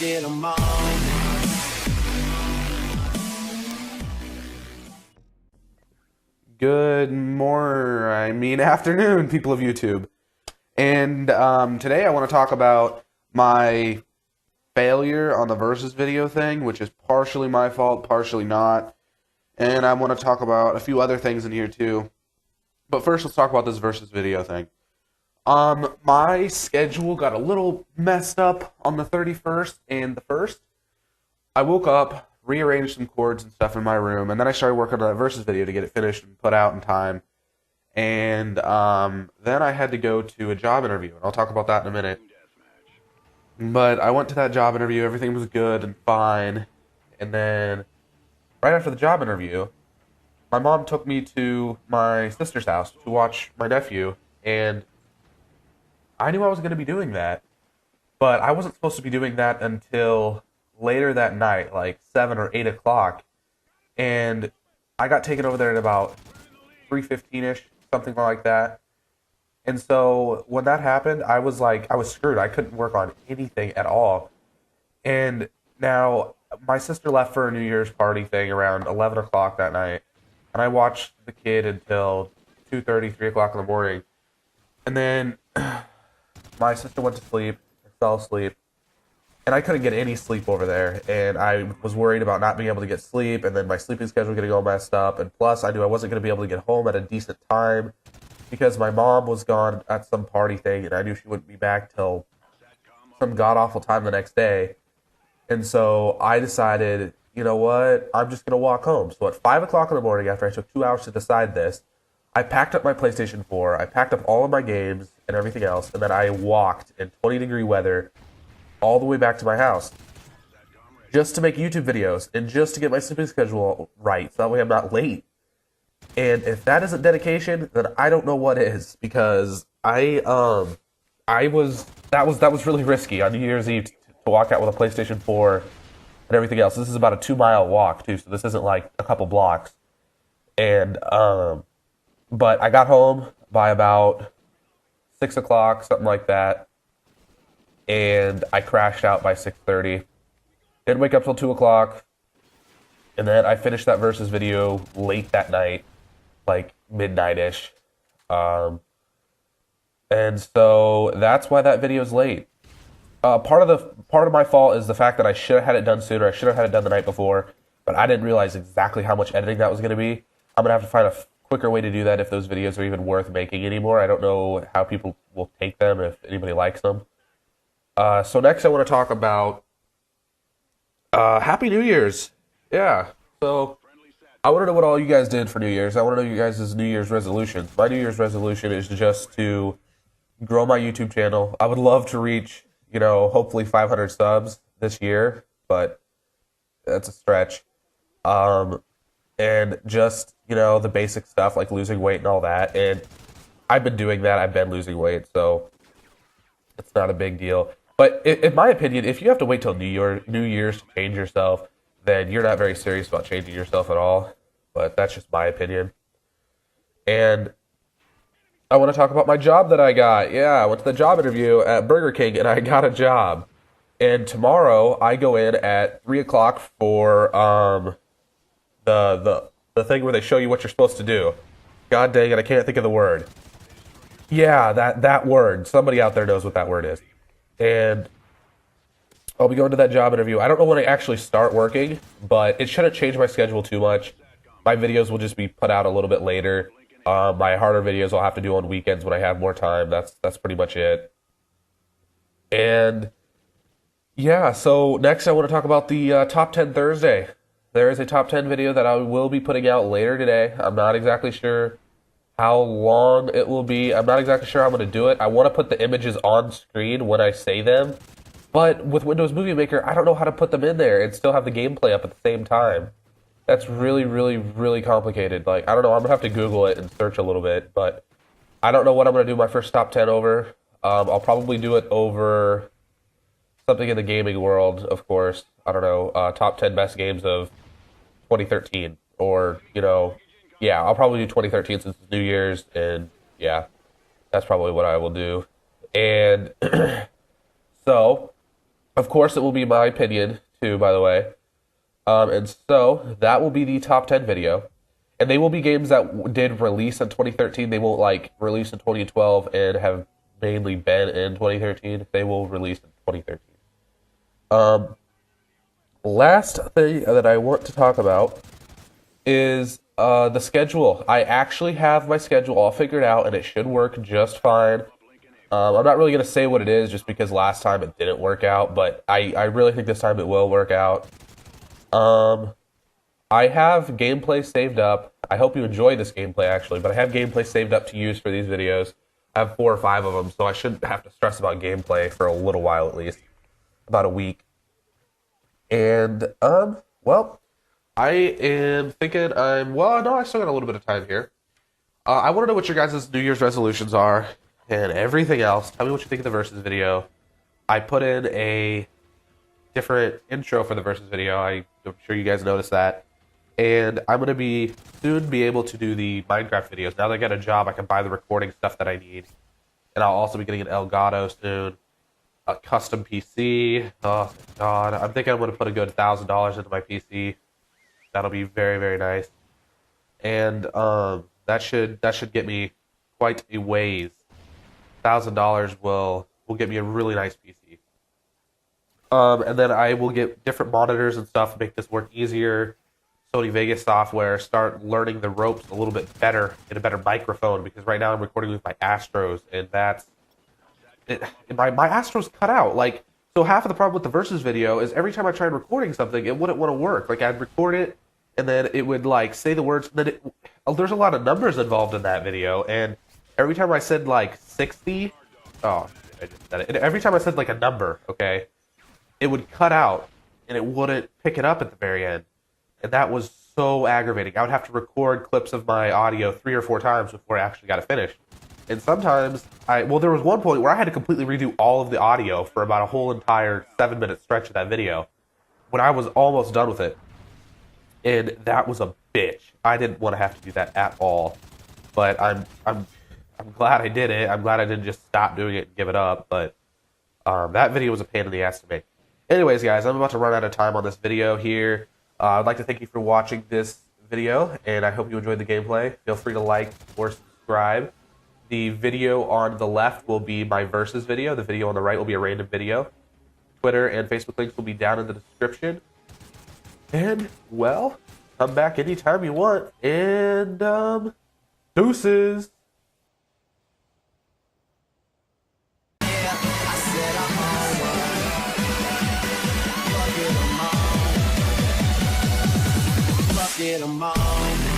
get 'em on. Afternoon, people of YouTube. And today I want to talk about my failure on the Versus video thing, which is partially my fault, partially not. And I want to talk about a few other things in here too. But first, let's talk about this Versus video thing. My schedule got a little messed up on the 31st and the 1st. I woke up, rearranged some cords and stuff in my room, and then I started working on that Versus video to get it finished and put out in time. And then I had to go to a job interview, and I'll talk about that in a minute. But I went to that job interview, everything was good and fine. And then right after the job interview, my mom took me to my sister's house to watch my nephew, and I knew I was going to be doing that. But I wasn't supposed to be doing that until later that night, like 7 or 8 o'clock. And I got taken over there at about 3:15-ish, something like that. And so when that happened, I was screwed. I couldn't work on anything at all. And now my sister left for a New Year's party thing around 11 o'clock that night. And I watched the kid until 2:30, 3 o'clock in the morning. And then my sister went to sleep, fell asleep. And I couldn't get any sleep over there, and I was worried about not being able to get sleep, and then my sleeping schedule getting all messed up, and plus I knew I wasn't going to be able to get home at a decent time because my mom was gone at some party thing, and I knew she wouldn't be back till some god-awful time the next day. And so I decided, you know what, I'm just going to walk home. So at 5 o'clock in the morning, after I took 2 hours to decide this, I packed up my PlayStation 4, I packed up all of my games and everything else, and then I walked in 20-degree weather all the way back to my house just to make YouTube videos and just to get my sleeping schedule right so that way I'm not late. And if that isn't dedication, then I don't know what is, because that was really risky on New Year's Eve to walk out with a PlayStation 4 and everything else. This is about a 2-mile walk too, so this isn't like a couple blocks. And but I got home by about 6 o'clock, something like that. And I crashed out by 6:30. Didn't wake up till 2 o'clock. And then I finished that Versus video late that night, like midnight-ish. And so that's why that video's late. Part of my fault is the fact that I should have had it done sooner. I should have had it done the night before, but I didn't realize exactly how much editing that was going to be. I'm going to have to find a quicker way to do that if those videos are even worth making anymore. I don't know how people will take them, if anybody likes them. So next I want to talk about Happy New Year's. Yeah, so I want to know what all you guys did for New Year's. I want to know you guys' New Year's resolutions. My New Year's resolution is just to grow my YouTube channel. I would love to reach, hopefully 500 subs this year, but that's a stretch. And just, the basic stuff like losing weight and all that. And I've been doing that. I've been losing weight, so it's not a big deal. But in my opinion, if you have to wait till New Year's to change yourself, then you're not very serious about changing yourself at all. But that's just my opinion. And I want to talk about my job that I got. Yeah, I went to the job interview at Burger King, and I got a job. And tomorrow, I go in at 3 o'clock for the thing where they show you what you're supposed to do. God dang it, I can't think of the word. Yeah, that word. Somebody out there knows what that word is. And I'll be going to that job interview. I don't know when I actually start working, but it shouldn't change my schedule too much. My videos will just be put out a little bit later. My harder videos I'll have to do on weekends when I have more time. That's pretty much it. And yeah, so next I want to talk about the Top 10 Thursday. There is a Top 10 video that I will be putting out later today. I'm not exactly sure how long it will be. I'm not exactly sure how I'm going to do it. I want to put the images on screen when I say them, but with Windows Movie Maker, I don't know how to put them in there and still have the gameplay up at the same time. That's really, really, really complicated. Like, I don't know, I'm going to have to Google it and search a little bit, but I don't know what I'm going to do my first top 10 over. I'll probably do it over something in the gaming world, of course. I don't know, top 10 best games of 2013, or, yeah, I'll probably do 2013 since it's New Year's, and yeah, that's probably what I will do. And so, Of course, it will be my opinion, too, by the way. And so, that will be the top 10 video. And they will be games that did release in 2013. They won't, like, release in 2012 and have mainly been in 2013. They will release in 2013. Last thing that I want to talk about is the schedule. I actually have my schedule all figured out, and it should work just fine. I'm not really going to say what it is just because last time it didn't work out, but I really think this time it will work out. I have gameplay saved up. I hope you enjoy this gameplay, actually, but I have gameplay saved up to use for these videos. I have 4 or 5 of them, so I shouldn't have to stress about gameplay for a little while at least. About a week. And, well, I am thinking I still got a little bit of time here. I want to know what your guys' New Year's resolutions are and everything else. Tell me what you think of the Versus video. I put in a different intro for the Versus video. I'm sure you guys noticed that. And I'm going to soon be able to do the Minecraft videos. Now that I got a job, I can buy the recording stuff that I need. And I'll also be getting an Elgato soon. A custom PC. Oh, God. I'm thinking I'm going to put a good $1,000 into my PC. That'll be very, very nice. And that should get me quite a ways. $1,000 will get me a really nice PC. And then I will get different monitors and stuff to make this work easier. Sony Vegas software, start learning the ropes a little bit better, get a better microphone, because right now I'm recording with my Astros, and my Astros cut out. Like, so half of the problem with the Versus video is every time I tried recording something, it wouldn't want to work. Like, I'd record it, and then it would, like, say the words, and then there's a lot of numbers involved in that video, and every time I said, like, 60, I just said it, and every time I said, like, a number, okay, it would cut out, and it wouldn't pick it up at the very end. And that was so aggravating. I would have to record clips of my audio 3 or 4 times before I actually got it finished. And sometimes, there was one point where I had to completely redo all of the audio for about a whole entire 7-minute stretch of that video when I was almost done with it. And that was a bitch. I didn't want to have to do that at all. But I'm glad I did it. I'm glad I didn't just stop doing it and give it up. But that video was a pain in the ass to make. Anyways, guys, I'm about to run out of time on this video here. I'd like to thank you for watching this video, and I hope you enjoyed the gameplay. Feel free to like or subscribe. The video on the left will be my Versus video. The video on the right will be a random video. Twitter and Facebook links will be down in the description. And, well, come back anytime you want. And, deuces! Get 'em on.